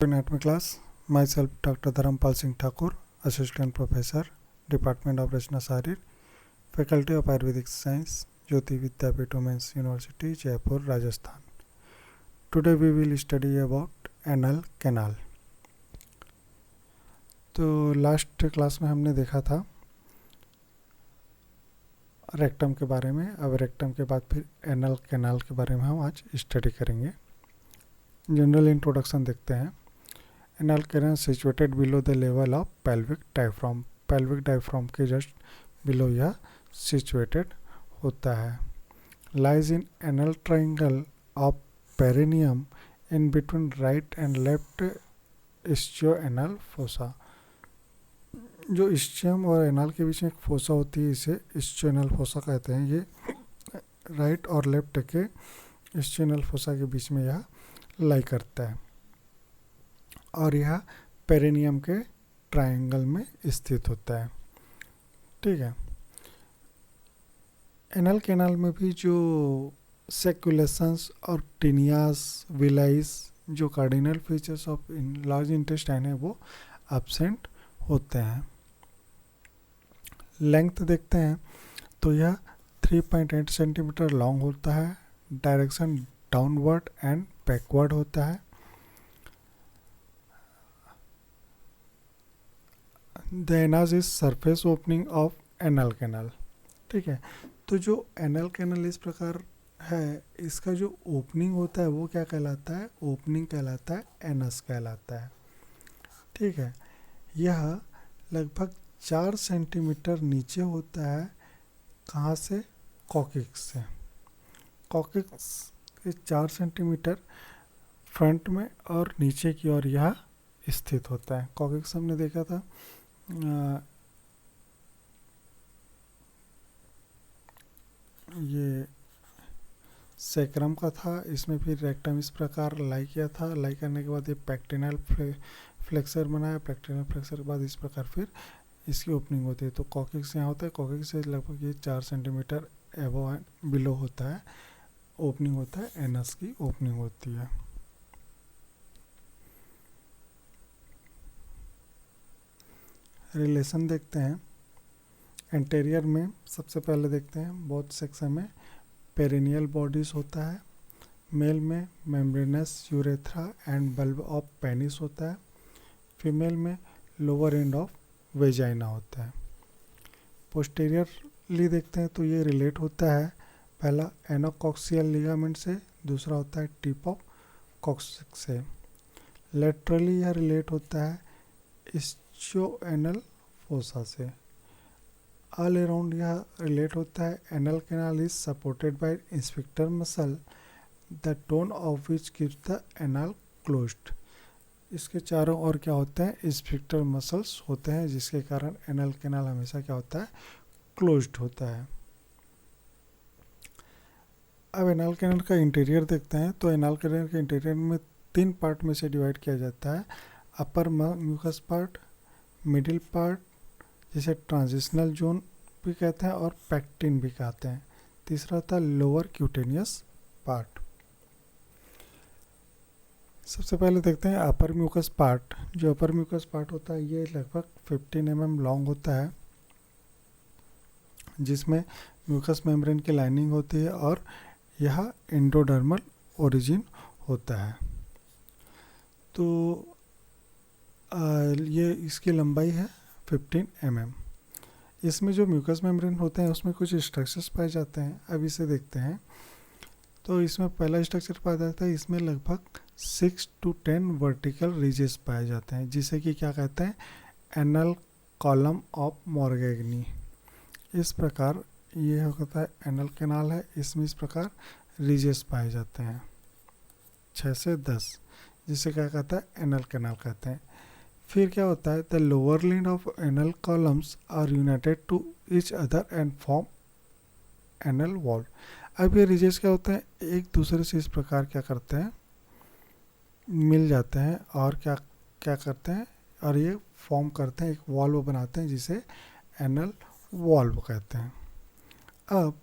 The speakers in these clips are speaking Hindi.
Anatomy class. Myself, Dr. Dharampal Singh Thakur, Assistant Professor, Department of Rachna Sharir, Faculty of Ayurvedic Science, Jyoti Vidyapith Women's University, Jaipur, Rajasthan. Today we will study about anal canal. तो लास्ट क्लास में हमने देखा था रेक्टम के बारे में. अब रेक्टम के बाद फिर एनल कैनाल के बारे में हम आज स्टडी करेंगे. जनरल इंट्रोडक्शन देखते हैं. Anal canal situated below the level of pelvic diaphragm. Pelvic diaphragm के जस्ट बिलो यह सिचुएटेड होता है. Lies in anal triangle of perineum in between right and left ischio anal fossa. जो इस्चियम और एनल के बीच में एक फोसा होती है, इसे इस्चियो एनल फोसा कहते हैं. ये राइट और लेफ्ट के इस्चियो एनल फोसा के बीच में यह लाई करता है और यह पेरिनियम के ट्रायंगल में स्थित होता है. ठीक है. एनल कैनाल में भी जो सेक्युलेशंस और टिनियास विलाइस जो cardinal features of large intestine है वो एब्सेंट होते हैं. लेंथ देखते हैं तो यह 3.8 सेंटीमीटर लॉन्ग होता है. डायरेक्शन डाउनवर्ड एंड बैकवर्ड होता है. The anus is surface opening of anal canal. ठीक है. तो जो एनल कैनाल इस प्रकार है, इसका जो ओपनिंग होता है वो क्या कहलाता है? ओपनिंग कहलाता है, एनस कहलाता है. ठीक है. यह लगभग 4 सेंटीमीटर नीचे होता है. कहाँ से? कॉकिक्स से. कॉकिक्स के 4 सेंटीमीटर फ्रंट में और नीचे की ओर यह स्थित होता है. कॉकिक्स हमने देखा था ये सैक्रम का था. इसमें फिर रेक्टम इस प्रकार लाई किया था. लाई करने के बाद ये पैक्टिनल फ्लेक्सर बनाया. पैक्टिनल फ्लेक्सर के बाद इस प्रकार फिर इसकी ओपनिंग होती है. तो कॉकिक्स यहाँ होता है. कॉकिक्स से लगभग ये 4 सेंटीमीटर एबो एंड बिलो होता है. ओपनिंग होता है, एनस की ओपनिंग होती है. रिलेशन देखते हैं. एंटेरियर में सबसे पहले देखते हैं बोथ सेक्शन में पेरिनियल बॉडीज होता है. मेल में membranes urethra and bulb of penis होता है. फीमेल में लोअर एंड ऑफ वेजाइना होता है. पोस्टीरियरली देखते हैं तो ये रिलेट होता है. पहला एनोकॉक्सियल लिगामेंट से, दूसरा होता है टिप ऑफ कॉक्सिक्स से. लेटरली यह रिलेट होता है इस्चियोएनल फोसा से. ऑल अराउंड यह रिलेट होता है. Anal canal is supported by inspector muscle the tone of which keeps the anal closed. इसके चारों ओर क्या होता है? इंस्पेक्टर मसल्स होते हैं, जिसके कारण एनल कैनाल हमेशा क्या होता है? क्लोज्ड होता है. अब एनल कैनाल का इंटीरियर देखते हैं. तो एनल कैनाल के इंटीरियर में 3 पार्ट में से डिवाइड किया जाता है. अपर म्यूकस पार्ट, मिडिल पार्ट जिसे ट्रांजिशनल जोन भी कहते हैं और पैक्टिन भी कहते हैं. तीसरा होता है लोअर क्यूटेनियस पार्ट. सबसे पहले देखते हैं अपर म्यूकस पार्ट. जो अपर म्यूकस पार्ट होता है ये लगभग 15 mm लॉन्ग होता है, जिसमें म्यूकस मेम्ब्रेन की लाइनिंग होती है और यह एंडोडर्मल ओरिजिन होता है. तो ये इसकी लंबाई है 15 mm. इसमें जो म्यूकस मेम्ब्रेन होते हैं उसमें कुछ स्ट्रक्चर्स पाए जाते हैं. अब इसे देखते हैं. तो इसमें पहला स्ट्रक्चर पाया जाता है. इसमें लगभग 6 to 10 वर्टिकल रिजेस पाए जाते हैं, जिसे कि क्या कहते हैं? Anal column of Morgagni. इस प्रकार ये होता है एनल कैनाल है. इसमें इस प्रकार रिजेस पाए जाते हैं 6 से 10, जिसे क्या कहता है? एनल कैनाल कहते हैं. फिर क्या होता है? The lower lind of anal columns are united to each other and form anal wall. अब ये रिजेस क्या होते हैं? एक दूसरे से इस प्रकार क्या करते हैं? मिल जाते हैं और क्या क्या करते हैं? और ये फॉर्म करते हैं, एक वॉल्व बनाते हैं, जिसे एनल वॉल्व कहते हैं. अब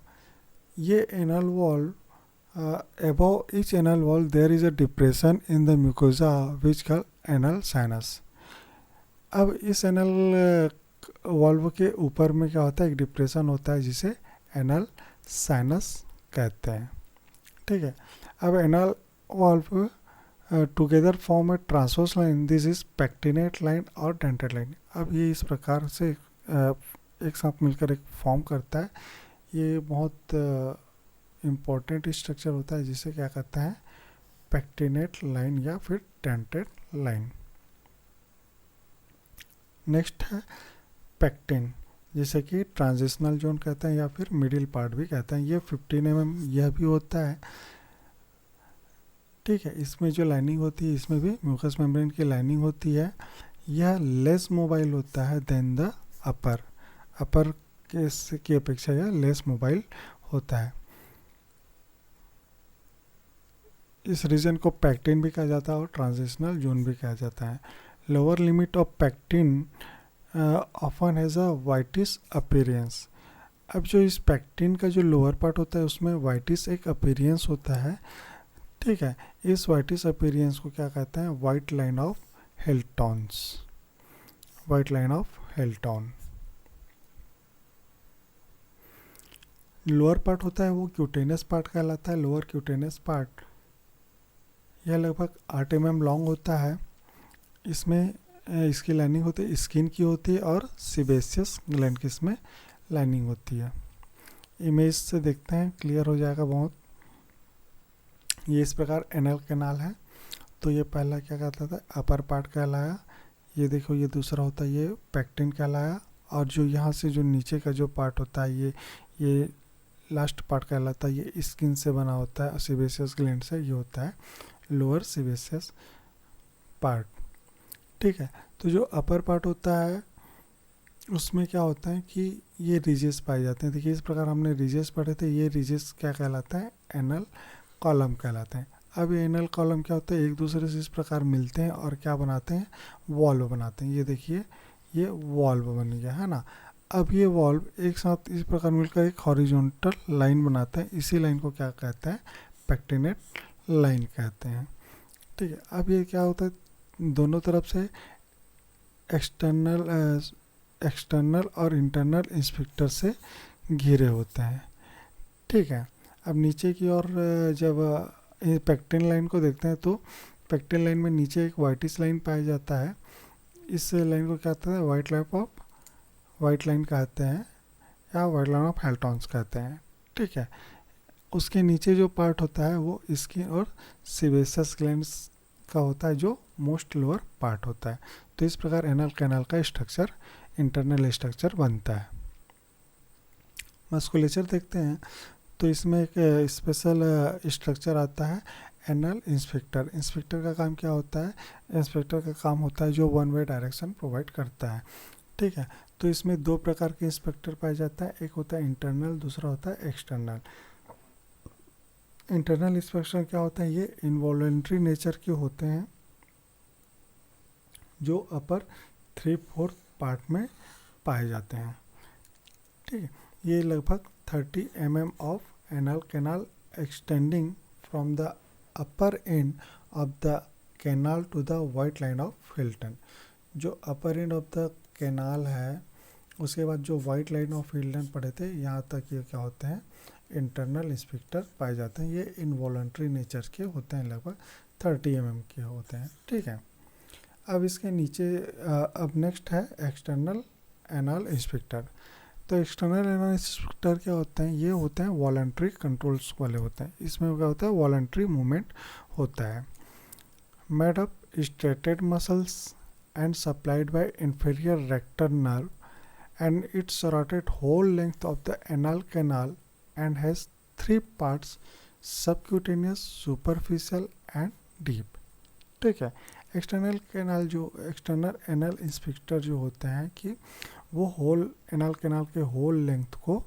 ये anal valve above each anal wall there is a depression in the mucosa which called anal sinus. अब इस एनल वॉल्व के ऊपर में क्या होता है, एक डिप्रेशन होता है जिसे एनल साइनस कहते हैं, ठीक है। अब anal valve together form A transverse line, this is pectinate line और डेंटेड लाइन। अब ये इस प्रकार से एक साथ मिलकर एक फॉर्म करता है। ये बहुत इम्पोर्टेंट स्ट्रक्चर होता है जिसे क्या कहते हैं, पेक्टिनेट लाइन या फिर डेंटेड लाइन। नेक्स्ट है पेक्टिन, जैसे कि ट्रांजिशनल जोन कहते हैं या फिर मिडिल पार्ट भी कहते हैं। ये 15 mm यह भी होता है, ठीक है। इसमें जो लाइनिंग होती है इसमें भी म्यूकस मेम्ब्रेन की लाइनिंग होती है। यह लेस मोबाइल होता है देन द अपर केस की अपेक्षा यह लेस मोबाइल होता है। इस रीजन को पैक्टिन भी कहा जाता है और ट्रांजिशनल जोन भी कहा जाता है। Lower limit of pecten often has a whitish appearance. अब जो इस पैक्टिन का जो लोअर पार्ट होता है उसमें वाइटिस एक अपीयरेंस होता है, ठीक है। इस वाइटिस अपीयरेंस को क्या कहते हैं, white line of Hilton's, white line of Hilton. Lower part होता है वो क्यूटेनस पार्ट कहलाता है। लोअर क्यूटेनस पार्ट यह लगभग 8 mm लॉन्ग होता है। इसमें इसकी लाइनिंग होती है स्किन की होती है और सीबेशियस ग्लैंड की इसमें लाइनिंग होती है। इमेज से देखते हैं क्लियर हो जाएगा बहुत। ये इस प्रकार एनल कैनाल है। तो ये पहला क्या कहता था, अपर पार्ट कहलाया। ये देखो ये दूसरा होता है ये पैक्टिन कहलाया। और जो यहाँ से जो नीचे का जो पार्ट होता है ये लास्ट पार्ट कहलाता है। ये स्किन से बना होता है, सीबेशियस ग्लैंड से। ये होता है लोअर सीबेशियस पार्ट, ठीक है। तो जो अपर पार्ट होता है उसमें क्या होता है कि ये रीजेस पाए जाते हैं। देखिए इस प्रकार हमने रीजेस पढ़े थे। ये रीजेस क्या कहलाता है, एनल कॉलम कहलाते हैं। अब ये एनल कॉलम क्या होता है, एक दूसरे से इस प्रकार मिलते हैं और क्या बनाते हैं, वॉल्व बनाते हैं। ये देखिए ये वॉल्व बन गया है ना। अब ये वॉल्व एक साथ इस प्रकार मिलकर एक हॉरिजॉन्टल लाइन बनाते हैं। इसी लाइन को क्या कहते हैं, पेक्टिनेट लाइन कहते हैं, ठीक है। अब ये क्या होता है, दोनों तरफ से एक्सटर्नल और इंटरनल इंस्पेक्टर से घिरे होते हैं, ठीक है। अब नीचे की ओर जब पेक्टिन लाइन को देखते हैं तो पेक्टिन लाइन में नीचे एक वाइटिस लाइन पाया जाता है। इस लाइन को क्या कहते हैं, वाइट लाइन कहते हैं या वाइट लाइन ऑफ हेल्टॉन्स कहते हैं, ठीक है। उसके नीचे जो पार्ट होता है वो स्किन और सीबेशियस ग्लैंड्स का होता है जो मोस्ट लोअर पार्ट होता है। तो इस प्रकार एनल कैनाल का स्ट्रक्चर, इंटरनल स्ट्रक्चर बनता है। मस्कुलेचर देखते हैं तो इसमें एक स्पेशल स्ट्रक्चर आता है, एनल इंस्पेक्टर। इंस्पेक्टर का काम क्या होता है, इंस्पेक्टर का काम होता है जो वन वे डायरेक्शन प्रोवाइड करता है, ठीक है। तो इसमें दो प्रकार के इंस्पेक्टर पाया जाता है, एक होता है इंटरनल, दूसरा होता है एक्सटर्नल। इंटरनल इंस्पेक्शन क्या होता है, ये इनवॉलंटरी नेचर के होते हैं जो अपर 3/4 पार्ट में पाए जाते हैं, ठीक है। ये लगभग 30 mm of anal canal extending from the upper end of the canal to the white line of Hilton. जो upper end of the canal है उसके बाद जो वाइट लाइन ऑफ हिल्टन पढ़े थे यहाँ तक ये क्या होते हैं, इंटरनल इंस्पेक्टर पाए जाते हैं। ये इनवॉलंटरी नेचर के होते हैं, लगभग 30 mm के होते हैं, ठीक है। अब इसके नीचे अब नेक्स्ट है एक्सटर्नल एनल इंस्पेक्टर। तो एक्सटर्नल एनल इंस्पेक्टर क्या होते हैं, ये होते हैं वॉलंटरी कंट्रोल्स वाले होते हैं। इसमें क्या होता है, वॉलंटरी मूवमेंट होता है। Made up striated muscles and supplied by inferior rectal nerve and its rotate whole length of the anal canal and has 3 parts, subcutaneous, superficial and deep, ठीक है। एक्सटर्नल कैनाल जो एक्सटर्नल एनल इंस्पेक्टर जो होते हैं कि वो होल एनल कैनाल के होल लेंथ को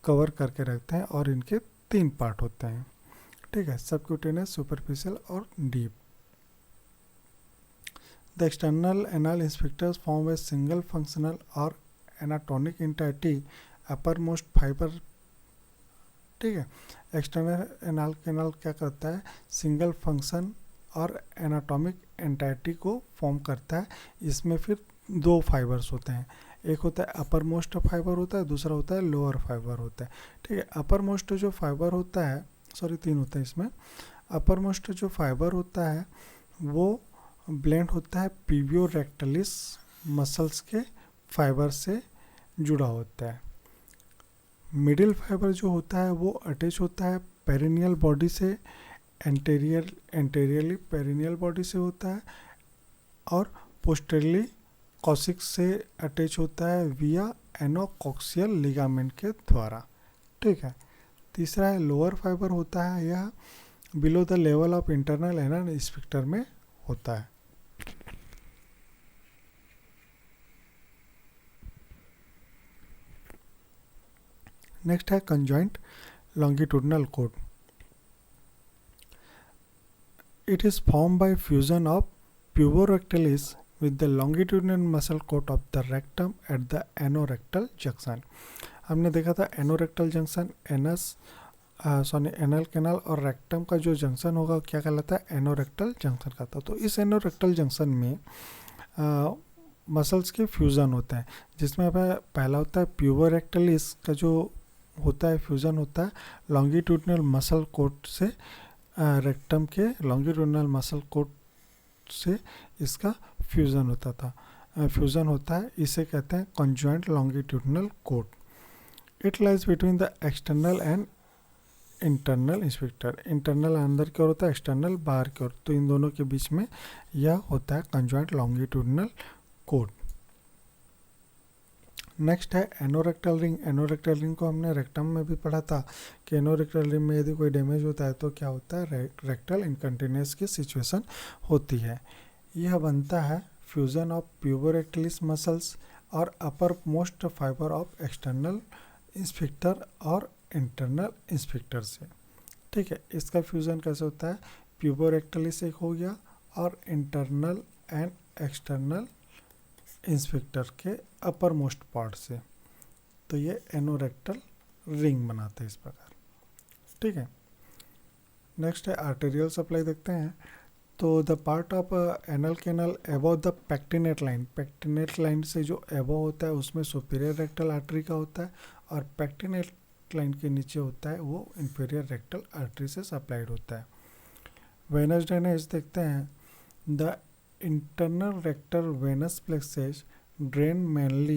कवर करके रखते हैं और इनके 3 पार्ट होते हैं, ठीक है, सबक्यूटेनियस, सुपरफिशियल और deep. The external anal inspectors form a single functional और एनाटॉमिक एंटिटी, uppermost fiber ठीक है। एक्सटर्नल एनाल कैनाल क्या करता है, सिंगल फंक्शन और एनाटॉमिक एंटाइटी को फॉर्म करता है। इसमें फिर दो फाइबर्स होते हैं, एक होता है अपर मोस्ट फाइबर होता है, दूसरा होता है लोअर फाइबर होता है, ठीक है। अपर मोस्ट जो फाइबर होता है, सॉरी तीन होते हैं इसमें, अपर मोस्ट जो फाइबर होता है वो ब्लेंड होता है पीवियो रेक्टलिस मसल्स के फाइबर से जुड़ा होता है। मिडिल फाइबर जो होता है वो अटैच होता है पेरिनियल बॉडी से, एंटेरियरली पेरिनियल बॉडी से होता है, और पोस्टेरली कॉक्सिक्स से अटैच होता है विया एनोकॉक्सियल लिगामेंट के द्वारा, ठीक है। तीसरा है लोअर फाइबर होता है, यह below the level of internal anal sphincter में होता है। नेक्स्ट है conjoint longitudinal code. It is form by fusion of puborectalis with the longitudinal muscle coat of the rectum at the anorectal junction। हमने देखा था एनोरेक्टल जंक्शन, एनल कैनाल और रेक्टम का जो जंक्शन होगा क्या कहलाता है, एनोरेक्टल जंक्शन कहता है। तो इस एनोरेक्टल जंक्शन में मसल्स के फ्यूज़न होते हैं, जिसमें पहला होता है प्यूबोरेक्टलिस का जो होता है फ्यूज़न होता है लॉन्गिट्यूडनल मसल कोट से, रेक्टम के लॉन्गिट्यूडनल मसल कोट से इसका फ्यूज़न होता है, इसे कहते हैं conjoint longitudinal coat. It lies between the external and internal sphincter. Internal अंदर की ओर होता है, एक्सटर्नल बाहर की ओर, तो इन दोनों के बीच में यह होता है कंजॉइंट लॉन्गिट्यूडनल कोट। नेक्स्ट है एनोरेक्टल रिंग। एनोरेक्टल रिंग को हमने रेक्टम में भी पढ़ा था कि एनोरेक्टल रिंग में यदि कोई डैमेज होता है तो क्या होता है, रेक्टल इनकंटिन्यूअस की सिचुएशन होती है। यह बनता है फ्यूजन ऑफ प्यूबोरेक्टलिस मसल्स और upper most fibre of external sphincter और इंटरनल स्फिंक्टर से, ठीक है। इसका फ्यूजन कैसे होता है, प्यूबोरेक्टलिस एक हो गया और इंटरनल एंड एक्सटर्नल स्फिंक्टर के अपर मोस्ट पार्ट से, तो ये एनोरेक्टल रिंग बनाते हैं इस प्रकार, ठीक है। नेक्स्ट है आर्टेरियल सप्लाई देखते हैं। तो the part of anal canal above the pectinate line, pectinate line से जो अबव होता है उसमें सुपीरियर रेक्टल आर्टरी का होता है, और पेक्टिनेट लाइन के नीचे होता है वो इंफीरियर रेक्टल आर्टरी से सप्लाइड होता है। वेनस ड्रेनेज देखते हैं। The internal rectal venous plexus drain mainly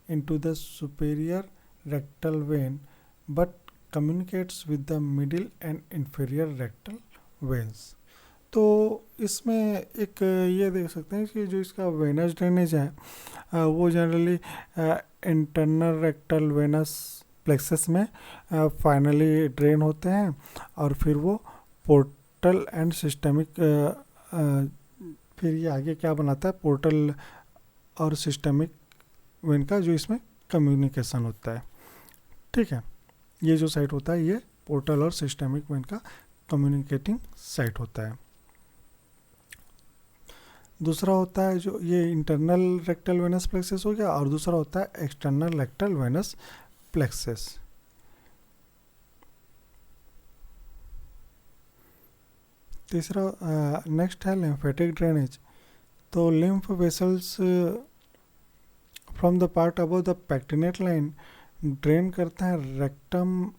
into the superior rectal vein but communicates with the middle and inferior rectal veins। तो इसमें एक ये देख सकते हैं कि जो इसका वेनस ड्रेनेज है वो generally internal rectal venous plexus में फाइनली ड्रेन होते हैं, और फिर वो पोर्टल एंड सिस्टमिक फिर ये आगे क्या बनाता है, पोर्टल और सिस्टमिक वेन का जो इसमें कम्युनिकेशन होता है, ठीक है। ये जो साइट होता है ये पोर्टल और सिस्टमिक वेन का कम्युनिकेटिंग साइट होता है। दूसरा होता है जो ये इंटरनल रेक्टल वेनस प्लेक्सस हो गया, और दूसरा होता है एक्सटर्नल रेक्टल वेनस प्लेक्सस। तीसरा नेक्स्ट है लिम्फेटिक ड्रेनेज। तो lymph vessels from the part above the pectinate line drain करते हैं rectum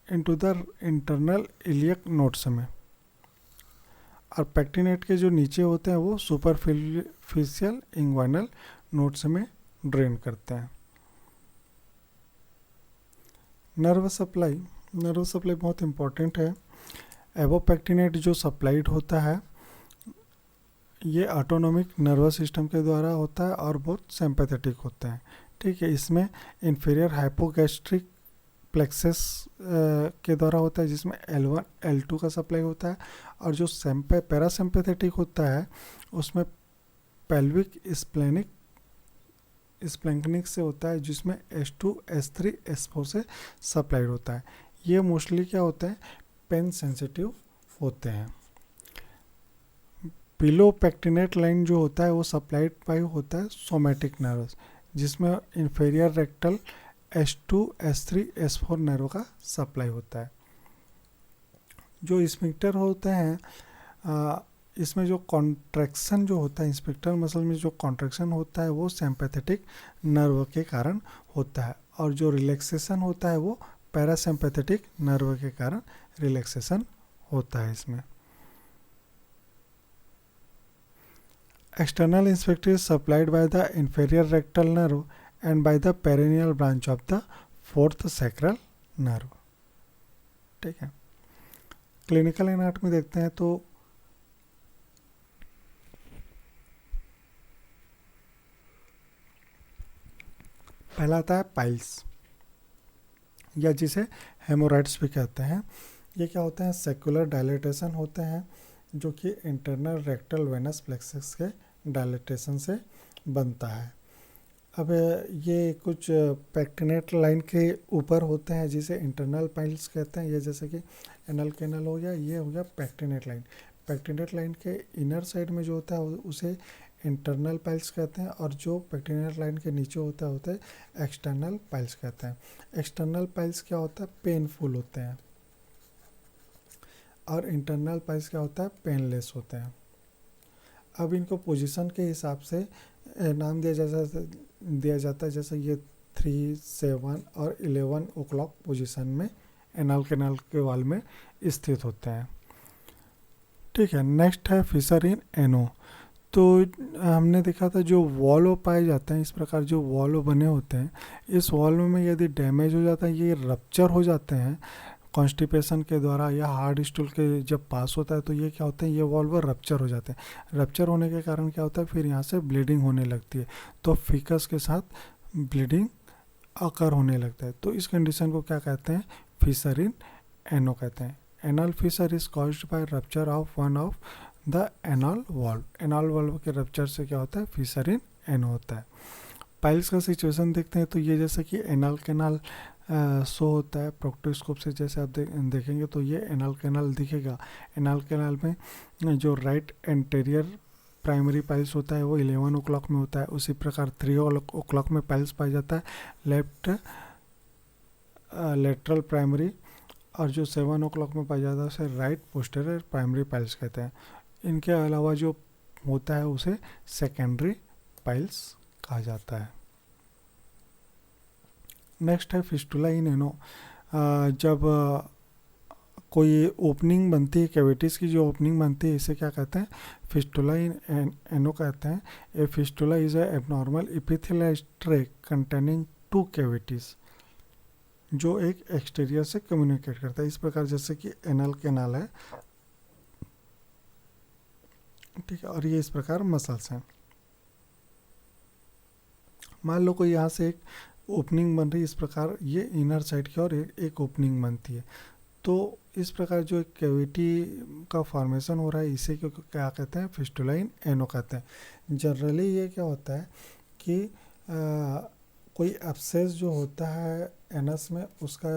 into the internal iliac nodes में, और पेक्टिनेट के जो नीचे होते हैं वो सुपरफिशियल इंग्वाइनल नोड्स में ड्रेन करते हैं। नर्व सप्लाई, नर्व सप्लाई बहुत इंपॉर्टेंट है। एवोपेक्टिनेट जो सप्लाइड होता है ये ऑटोनोमिक नर्वस सिस्टम के द्वारा होता है और बहुत सिंपैथेटिक होता है, ठीक है। इसमें इंफीरियर हाइपोगैस्ट्रिक प्लेक्सस के द्वारा होता है, जिसमें L1 L2 का सप्लाई होता है, और जो पैरासिम्पैथेटिक होता है उसमें पेल्विक स्प्लैंक्निक से होता है, जिसमें S2 S3 S4 से सप्लाइड होता है। ये मोस्टली क्या होता है, पेन सेंसिटिव होते हैं। बिलो पेक्टिनेट लाइन जो होता है वो सप्लाइड बाय होता है सोमैटिक नर्व्स, जिसमें inferior rectal S2 S3 S4 nerve का सप्लाई होता है। जो स्फिंक्टर होते हैं इसमें जो कॉन्ट्रैक्शन जो होता है, स्फिंक्टर मसल में जो कॉन्ट्रैक्शन होता है वो सिंपैथेटिक नर्व के कारण होता है, और जो रिलैक्सेशन होता है वो पैरासिम्पैथेटिक नर्व के कारण रिलैक्सेशन होता है इसमें। External sphincter is supplied by the inferior rectal nerve and by the perineal branch of the fourth sacral nerve. ठीक है, क्लिनिकल एनाटॉमी देखते हैं तो पहला आता है पाइल्स, या जिसे हेमोराइड्स भी कहते हैं। ये क्या होते हैं? सेक्युलर डायलेटेशन होते हैं जो कि इंटरनल रेक्टल वेनस प्लेक्सस के डायलेटेशन से बनता है। अब ये कुछ पेक्टिनेट लाइन के ऊपर होते हैं जिसे इंटरनल पाइल्स कहते हैं। ये जैसे कि एनल कैनल हो गया, ये हो गया पेक्टिनेट लाइन। पेक्टिनेट लाइन के इनर साइड में जो होता है उसे इंटरनल पाइल्स कहते हैं, और जो पेक्टिनेट लाइन के नीचे होता है एक्सटर्नल पाइल्स कहते हैं। एक्सटर्नल पाइल्स क्या होता है? पेनफुल होते हैं, और इंटरनल पाइल्स क्या होता है? पेनलेस होते हैं। अब इनको पोजीशन के हिसाब से नाम दिया जाता है, जैसे ये 3, 7 और 11 o'clock पोजीशन में एनल कैनाल के वाल में स्थित होते हैं। ठीक है, नेक्स्ट है फिशर इन एनो। तो हमने देखा था जो वॉल्व पाए जाते हैं, इस प्रकार जो वॉल्व बने होते हैं, इस वॉल्व में यदि डैमेज हो जाता है, ये रप्चर हो जाते हैं कॉन्स्टिपेशन के द्वारा या हार्ड स्टूल के जब पास होता है, तो ये क्या होते हैं? ये वॉल्व रप्चर हो जाते हैं। रप्चर होने के कारण क्या होता है? फिर यहाँ से ब्लीडिंग होने लगती है, तो फिकस के साथ ब्लीडिंग अकर होने लगता है। तो इस कंडीशन को क्या कहते हैं? फिशर इन एनो कहते हैं। Anal fissure is caused by rupture of one of the anal valve. Anal valve के रप्चर से क्या होता है? फिशर इन एनो होता है। पाइल्स का सिचुएशन देखते हैं तो ये जैसे कि एनल कैनाल शो होता है प्रोक्टोस्कोप से, जैसे आप देखेंगे तो ये एनल कैनाल दिखेगा। एनल कैनाल में जो राइट एंटेरियर प्राइमरी पाइल्स होता है वो 11 o'clock में होता है। उसी प्रकार 3 o'clock में पाइल्स पाया जाता है लेफ्ट लेटरल प्राइमरी, और जो 7 o'clock में पाया जाता है उसे राइट पोस्टीरियर प्राइमरी पाइल्स कहते हैं। इनके अलावा जो होता है उसे सेकेंडरी पाइल्स कहा जाता है। नेक्स्ट है फिस्टुला इन एनो। जब कोई ओपनिंग बनती है, कैविटीज़ की जो ओपनिंग बनती है, इसे क्या कहते हैं? फिस्टुला इन एनो कहते हैं। A fistula is a abnormal epithelial track containing 2 cavities, जो एक एक्सटीरियर से कम्युनिकेट करता है। इस प्रकार जैसे कि एनल कैनाल है, ठीक है, और ये इस प्रकार मसल्स हैं। मान लो कोई यहाँ से एक ओपनिंग बन रही है, इस प्रकार ये इनर साइड की और एक ओपनिंग बनती है, तो इस प्रकार जो एक कैविटी का फॉर्मेशन हो रहा है इसे क्या कहते हैं? फिस्टुला इन एनो कहते हैं। जनरली ये क्या होता है कि कोई एब्सेस जो होता है एनस में, उसका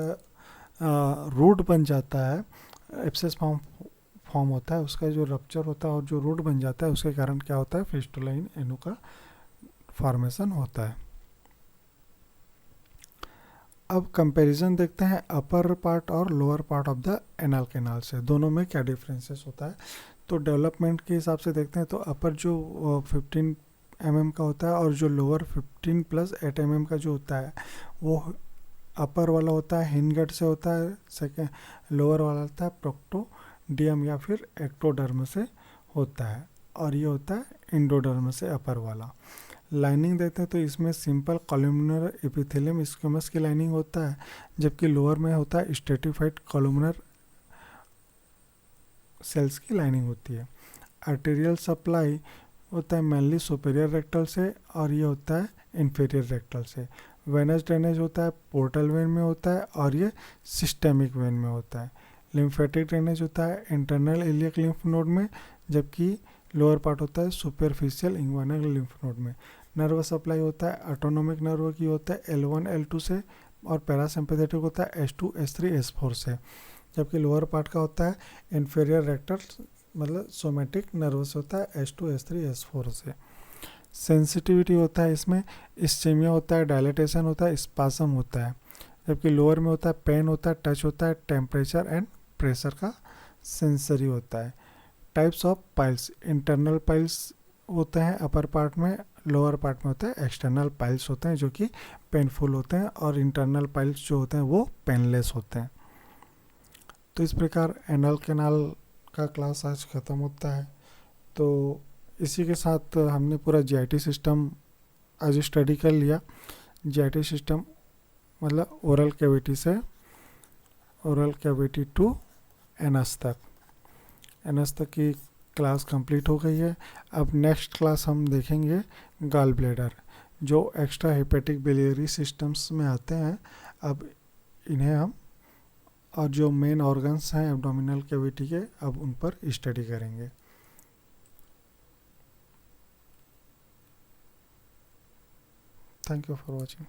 रूट बन जाता है, एब्सेस फॉर्म होता है, उसका जो रप्चर होता है और जो रूट बन जाता है, उसके कारण क्या होता है? फिस्टुला इन एनो का फॉर्मेशन होता है। अब कंपैरिजन देखते हैं अपर पार्ट और lower part of the anal canal से, दोनों में क्या डिफरेंसेस होता है। तो डेवलपमेंट के हिसाब से देखते हैं तो अपर जो 15 mm का होता है, और जो लोअर 15 + 8 mm का जो होता है वो अपर वाला होता है हिनगट से होता है, सेकेंड लोअर वाला होता है प्रोक्टोडियम या फिर एक्टोडर्म से होता है, और ये होता है इंडोडर्म से अपर वाला। लाइनिंग देखते हैं तो इसमें सिंपल कॉलमनर एपिथेलियम स्क्वेमस की लाइनिंग होता है, जबकि लोअर में होता है स्ट्रेटिफाइड कॉलमनर सेल्स की लाइनिंग होती है। आर्टेरियल सप्लाई होता है मेनली सुपेरियर रेक्टल से, और ये होता है इन्फीरियर रेक्टल से। वेनस ड्रेनेज होता है पोर्टल वेन में होता है, और ये सिस्टेमिक वेन में होता है। लिम्फेटिक ड्रेनेज होता है इंटरनल इलियक लिम्फ नोड में, जबकि लोअर पार्ट होता है सुपरफिशियल इंग्वानल लिम्फ नोड में। नर्व सप्लाई होता है ऑटोनोमिक नर्व की होता है L1 L2 से, और पैरासिम्पैथेटिक होता है S2 S3 S4 से, जबकि लोअर पार्ट का होता है इन्फीरियर रेक्टल मतलब सोमेटिक नर्वस होता है S2 S3 S4 से। सेंसिटिविटी होता है, इसमें इस्चेमिया होता है, डायलेटेशन होता है, स्पासम होता है। जबकि लोअर में होता है पेन होता है, टच होता है, टेम्परेचर एंड प्रेशर का सेंसरी होता है। Types of piles, internal piles होते हैं अपर पार्ट में, लोअर पार्ट में होते हैं एक्सटर्नल पाइल्स होते हैं जो कि पेनफुल होते हैं, और इंटरनल पाइल्स जो होते हैं वो पेनलेस होते हैं। तो इस प्रकार एनल कैनाल का क्लास आज ख़त्म होता है। तो इसी के साथ हमने पूरा जीआईटी सिस्टम आज स्टडी कर लिया। जीआईटी सिस्टम मतलब ओरल कैविटी से ओरल कैविटी टू एनस तक, एनस तक की क्लास कंप्लीट हो गई है। अब नेक्स्ट क्लास हम देखेंगे गॉल ब्लैडर, जो एक्स्ट्रा हेपेटिक बिलियरी सिस्टम्स में आते हैं। अब इन्हें हम, और जो मेन ऑर्गन्स हैं एब्डोमिनल कैविटी के, अब उन पर स्टडी करेंगे। Thank you for watching.